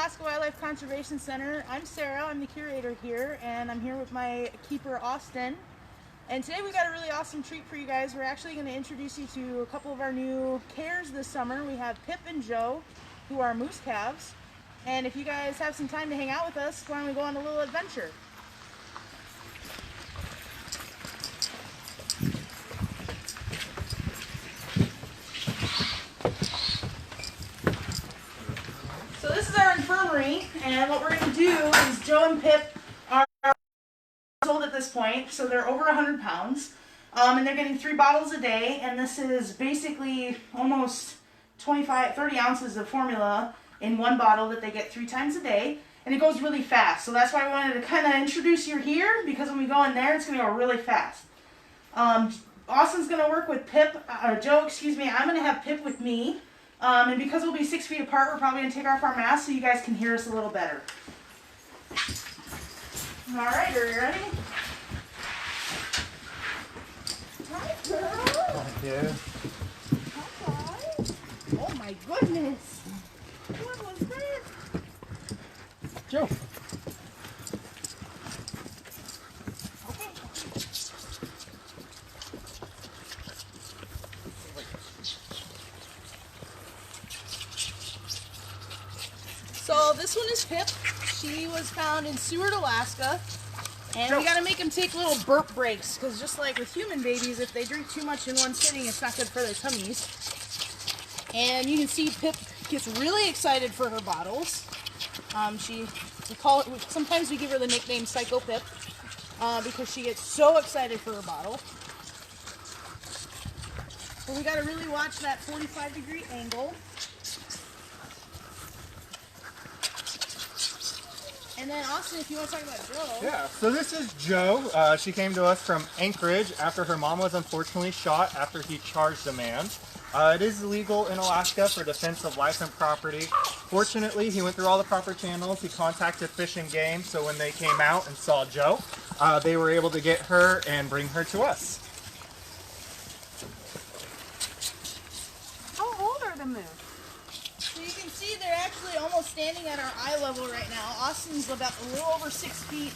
Alaska Wildlife Conservation Center. I'm Sarah, I'm the curator here, and I'm here with my keeper, Austin. And today we've got a really awesome treat for you guys. We're actually going to introduce you to a couple of our new cares this summer. We have Pip and Jo, who are Moose Calves. And if you guys have some time to hang out with us, why don't we go on a little adventure? So this is our infirmary, and what we're going to do is Jo and Pip are old at this point, so they're over 100 pounds, and they're getting 3 bottles a day, and this is basically almost 30 ounces of formula in one bottle that they get 3 times a day, and it goes really fast. So that's why I wanted to kind of introduce you here, because when we go in there, it's going to go really fast. Austin's going to work with Jo, excuse me. I'm going to have Pip with me. And because we'll be 6 feet apart, we're probably going to take off our masks so you guys can hear us a little better. Alright, are you ready? Hi, girl. Thank you. Hi. Oh my goodness. What was that? Jo. So this one is Pip. She was found in Seward, Alaska. And we gotta make them take little burp breaks, because just like with human babies, if they drink too much in one sitting, it's not good for their tummies. And you can see Pip gets really excited for her bottles. Sometimes we give her the nickname Psycho Pip, because she gets so excited for her bottle. But we gotta really watch that 45-degree angle. And then Austin, if you want to talk about Jo. Yeah, so this is Jo. She came to us from Anchorage after her mom was unfortunately shot after he charged a man. It is illegal in Alaska for defense of life and property. Fortunately, he went through all the proper channels. He contacted Fish and Game, so when they came out and saw Jo, they were able to get her and bring her to us. How old are the moose? So you can see they're actually almost standing at our eye level right now. Austin's about a little over 6 feet.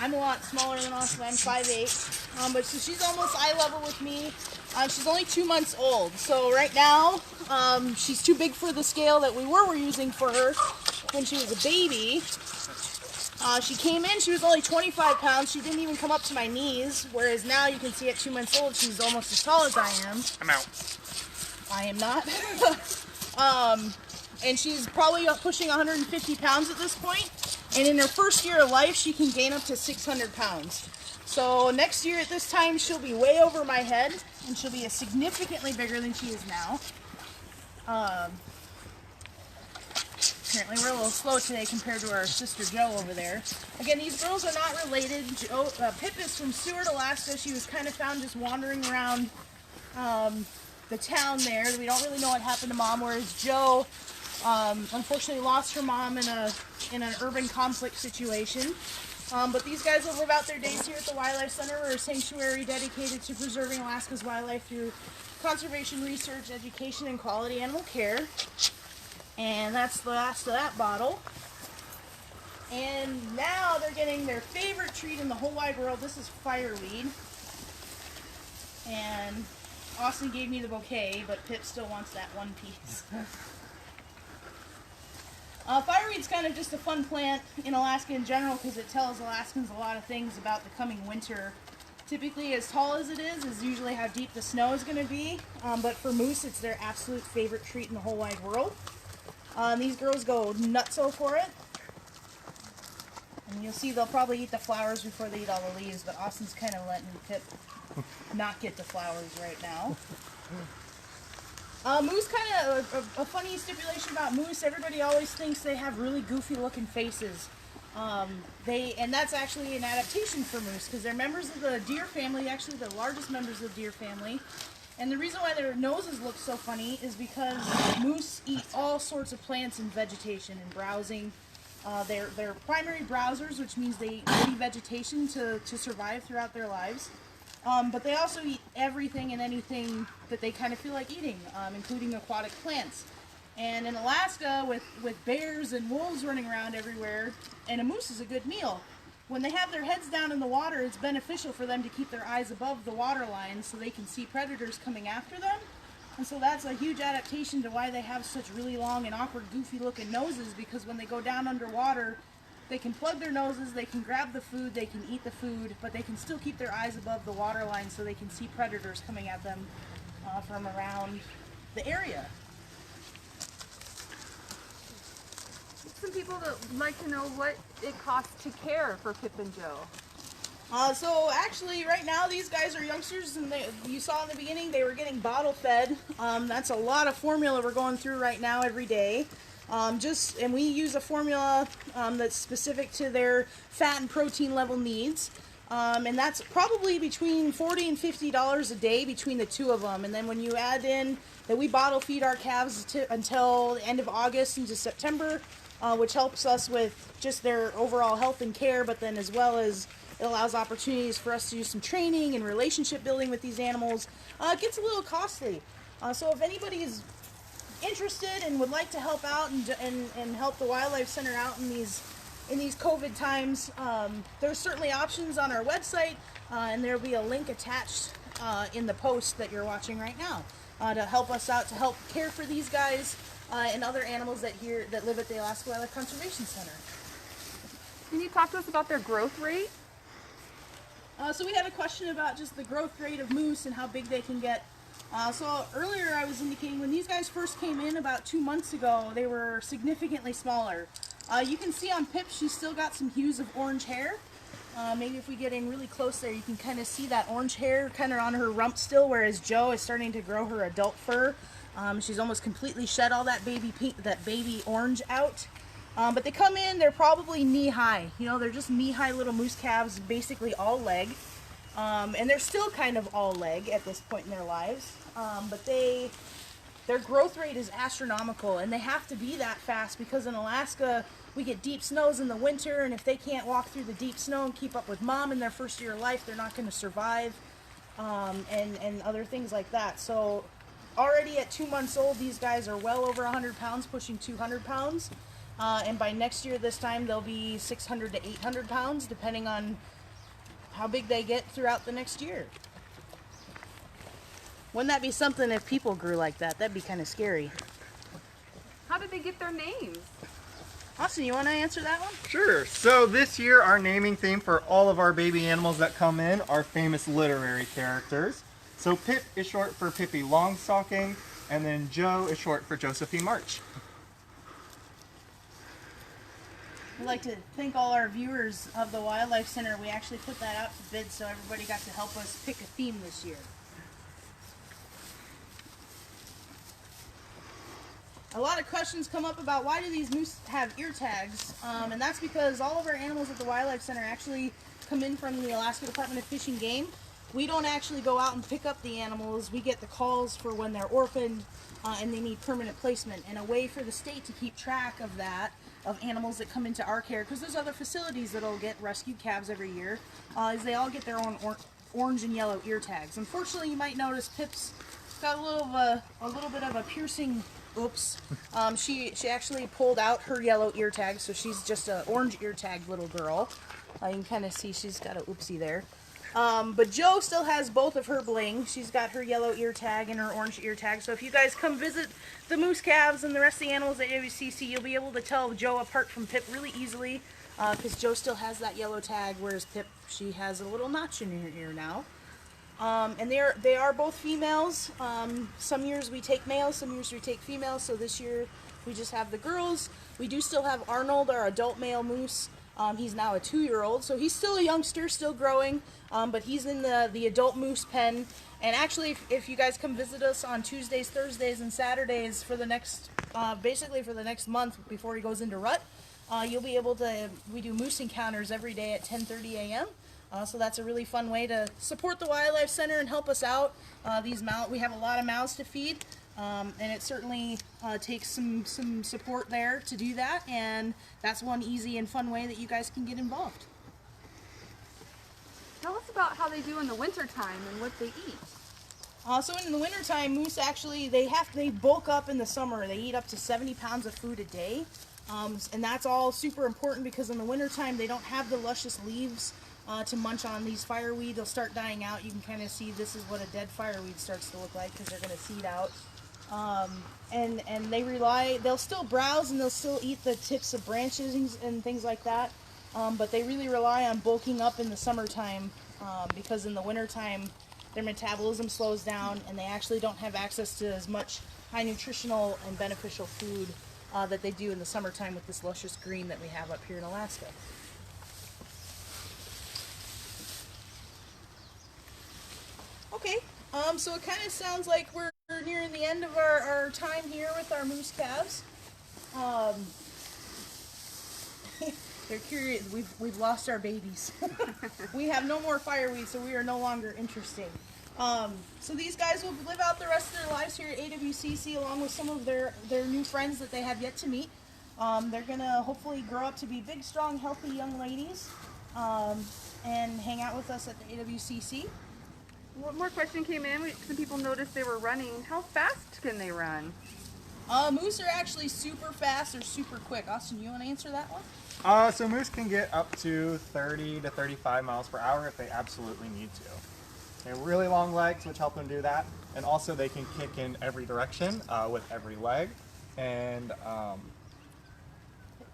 I'm a lot smaller than Austin. I'm 5'8". But so she's almost eye level with me. She's only 2 months old. So right now, she's too big for the scale that we were using for her when she was a baby. She came in, she was only 25 pounds. She didn't even come up to my knees. Whereas now you can see at 2 months old, she's almost as tall as I am. I'm out. I am not. And she's probably pushing 150 pounds at this point. And in her first year of life, she can gain up to 600 pounds. So next year at this time, she'll be way over my head, and she'll be significantly bigger than she is now. Apparently we're a little slow today compared to our sister Jo over there. Again, these girls are not related. Pip is from Seward, Alaska. She was kind of found just wandering around the town there. We don't really know what happened to Mom, whereas Jo unfortunately lost her mom in an urban conflict situation. But these guys will live out their days here at the Wildlife Center. We're a sanctuary dedicated to preserving Alaska's wildlife through conservation research, education, and quality animal care. And that's the last of that bottle. And now they're getting their favorite treat in the whole wide world. This is fireweed. And Austin gave me the bouquet, but Pip still wants that one piece. Fireweed's kind of just a fun plant in Alaska in general because it tells Alaskans a lot of things about the coming winter. Typically, as tall as it is usually how deep the snow is going to be. But for moose, it's their absolute favorite treat in the whole wide world. These girls go nutso for it. And you'll see they'll probably eat the flowers before they eat all the leaves, but Austin's kind of letting Pip not get the flowers right now. Moose, kind of a funny stipulation about moose. Everybody always thinks they have really goofy looking faces. And that's actually an adaptation for moose because they're members of the deer family, actually the largest members of the deer family. And the reason why their noses look so funny is because moose eat all sorts of plants and vegetation and browsing. They're primary browsers, which means they eat woody vegetation to survive throughout their lives. But they also eat everything and anything that they kind of feel like eating, including aquatic plants. And in Alaska, with bears and wolves running around everywhere, and a moose is a good meal. When they have their heads down in the water, it's beneficial for them to keep their eyes above the water line so they can see predators coming after them. And so that's a huge adaptation to why they have such really long and awkward, goofy looking noses, because when they go down underwater, they can plug their noses, they can grab the food, they can eat the food, but they can still keep their eyes above the water line so they can see predators coming at them from around the area. Some people that would like to know what it costs to care for Pip and Jo. So actually right now these guys are youngsters, and you saw in the beginning they were getting bottle fed. That's a lot of formula we're going through right now every day. And we use a formula that's specific to their fat and protein level needs. And that's probably between $40 and $50 a day between the two of them. And then when you add in that we bottle feed our calves until the end of August into September, which helps us with just their overall health and care, but then as well as it allows opportunities for us to do some training and relationship building with these animals. It gets a little costly. So if anybody is interested and would like to help out and help the Wildlife Center out in these COVID times, there's certainly options on our website, and there'll be a link attached in the post that you're watching right now to help us out, to help care for these guys and other animals that live at the Alaska Wildlife Conservation Center. Can you talk to us about their growth rate? So we had a question about just the growth rate of moose and how big they can get. So earlier I was indicating when these guys first came in about 2 months ago, they were significantly smaller. You can see on Pip, she's still got some hues of orange hair. Maybe if we get in really close there, you can kind of see that orange hair kind of on her rump still, whereas Jo is starting to grow her adult fur. She's almost completely shed all that baby orange out. But they come in, they're probably knee-high. You know, they're just knee-high little moose calves, basically all leg. And they're still kind of all leg at this point in their lives. But their growth rate is astronomical, and they have to be that fast because in Alaska, we get deep snows in the winter, and if they can't walk through the deep snow and keep up with mom in their first year of life, they're not going to survive, and other things like that. So already at 2 months old, these guys are well over 100 pounds, pushing 200 pounds. And by next year this time, they'll be 600 to 800 pounds, depending on how big they get throughout the next year. Wouldn't that be something if people grew like that? That'd be kind of scary. How did they get their names? Austin, you want to answer that one? Sure. So this year our naming theme for all of our baby animals that come in are famous literary characters. So Pip is short for Pippi Longstocking, and then Jo is short for Josephine March. We'd like to thank all our viewers of the Wildlife Center. We actually put that out to bid so everybody got to help us pick a theme this year. A lot of questions come up about why do these moose have ear tags, and that's because all of our animals at the Wildlife Center actually come in from the Alaska Department of Fish and Game. We don't actually go out and pick up the animals. We get the calls for when they're orphaned and they need permanent placement, and a way for the state to keep track of that, of animals that come into our care, because there's other facilities that'll get rescued calves every year, is they all get their own orange and yellow ear tags. Unfortunately, you might notice Pip's got a little bit of a piercing. Oops. She actually pulled out her yellow ear tag, so she's just an orange ear tag little girl. You can kind of see she's got a oopsie there. But Jo still has both of her bling. She's got her yellow ear tag and her orange ear tag. So if you guys come visit the Moose Calves and the rest of the animals at AWCC, you'll be able to tell Jo apart from Pip really easily, because Jo still has that yellow tag, whereas Pip, she has a little notch in her ear now. And they are both females. Some years we take males, some years we take females. So this year we just have the girls. We do still have Arnold, our adult male moose. He's now a 2-year-old, so he's still a youngster, still growing, but he's in the adult moose pen. And actually, if you guys come visit us on Tuesdays, Thursdays, and Saturdays for the next, basically for the next month before he goes into rut, you'll be able to, we do moose encounters every day at 10:30 a.m. So that's a really fun way to support the Wildlife Center and help us out. We have a lot of mouths to feed, and it certainly takes some support there to do that, and that's one easy and fun way that you guys can get involved. Tell us about how they do in the winter time and what they eat. So in the wintertime, moose actually, they bulk up in the summer. They eat up to 70 pounds of food a day. And that's all super important because in the wintertime, they don't have the luscious leaves to munch on. These fireweed, they'll start dying out. You can kind of see this is what a dead fireweed starts to look like because they're going to seed out. And they'll still browse and they'll still eat the tips of branches and things like that. But they really rely on bulking up in the summertime because in the wintertime, their metabolism slows down and they actually don't have access to as much high nutritional and beneficial food that they do in the summertime with this luscious green that we have up here in Alaska. Okay, so it kind of sounds like we're nearing the end of our time here with our moose calves. They're curious. We've lost our babies. We have no more fireweed, so we are no longer interesting. So these guys will live out the rest of their lives here at AWCC along with some of their new friends that they have yet to meet. They're going to hopefully grow up to be big, strong, healthy young ladies and hang out with us at the AWCC. One more question came in. Some people noticed they were running. How fast can they run? Moose are actually super fast or super quick. Austin, you want to answer that one? So moose can get up to 30 to 35 miles per hour if they absolutely need to. They have really long legs, which help them do that, and also they can kick in every direction with every leg, and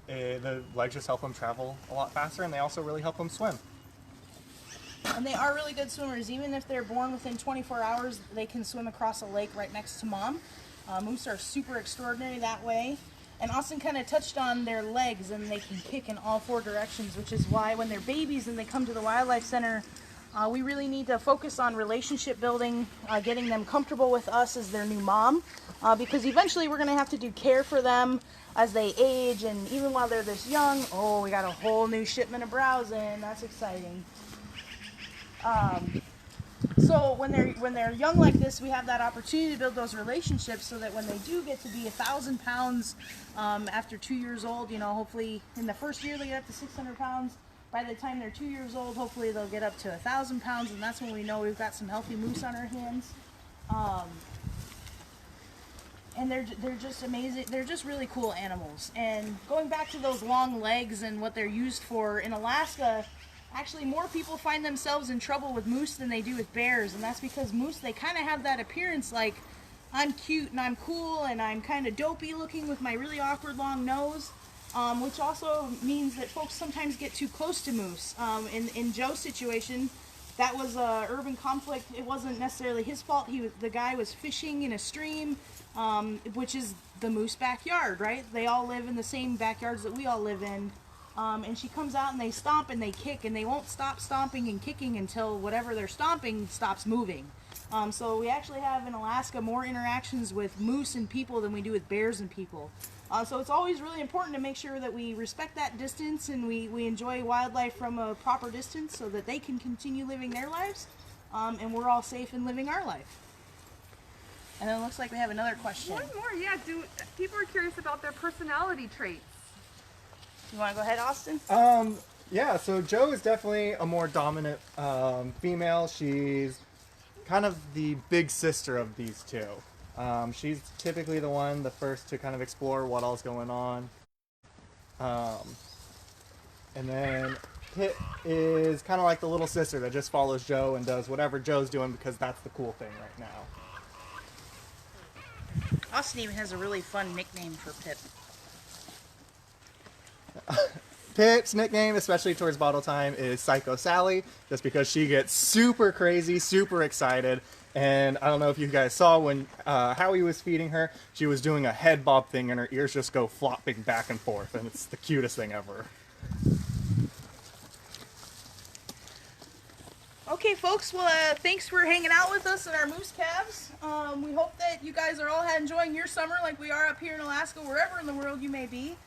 the legs just help them travel a lot faster, and they also really help them swim. And they are really good swimmers. Even if they're born within 24 hours, they can swim across a lake right next to mom. Moose are super extraordinary that way. And Austin kind of touched on their legs, and they can kick in all four directions, which is why when they're babies and they come to the Wildlife Center, we really need to focus on relationship building, getting them comfortable with us as their new mom, because eventually we're going to have to do care for them as they age, and even while they're this young, oh, we got a whole new shipment of browse in. That's exciting. So when they're young like this, we have that opportunity to build those relationships so that when they do get to be 1,000 pounds after 2 years old, you know, hopefully in the first year they get up to 600 pounds. By the time they're 2 years old, hopefully they'll get up to 1,000 pounds, and that's when we know we've got some healthy moose on our hands. And they're just amazing. They're just really cool animals. And going back to those long legs and what they're used for, in Alaska, actually more people find themselves in trouble with moose than they do with bears, and that's because moose, they kind of have that appearance like, I'm cute and I'm cool and I'm kind of dopey looking with my really awkward long nose. Which also means that folks sometimes get too close to moose. In Joe's situation, that was urban conflict. It wasn't necessarily his fault. The guy was fishing in a stream, which is the moose backyard, right? They all live in the same backyards that we all live in. And she comes out and they stomp and they kick, and they won't stop stomping and kicking until whatever they're stomping stops moving. So we actually have in Alaska more interactions with moose and people than we do with bears and people. So it's always really important to make sure that we respect that distance and we enjoy wildlife from a proper distance so that they can continue living their lives and we're all safe in living our life. And then it looks like we have another question. One more, yeah. People are curious about their personality traits. You want to go ahead, Austin? Yeah, so Jo is definitely a more dominant female. She's kind of the big sister of these two. She's typically the first to kind of explore what all's going on. And then Pip is kind of like the little sister that just follows Jo and does whatever Jo's doing because that's the cool thing right now. Austin even has a really fun nickname for Pip. Pip's nickname, especially towards bottle time, is Psycho Sally, just because she gets super crazy, super excited. And I don't know if you guys saw when Howie was feeding her, she was doing a head bob thing and her ears just go flopping back and forth, and it's the cutest thing ever. Okay, folks, well, thanks for hanging out with us in our moose calves. We hope that you guys are all enjoying your summer like we are up here in Alaska, wherever in the world you may be.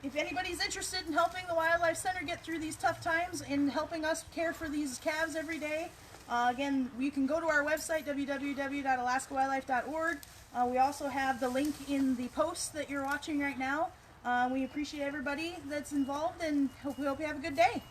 If anybody's interested in helping the Wildlife Center get through these tough times and helping us care for these calves every day, again, you can go to our website, www.alaskawildlife.org. We also have the link in the post that you're watching right now. We appreciate everybody that's involved, and we hope you have a good day.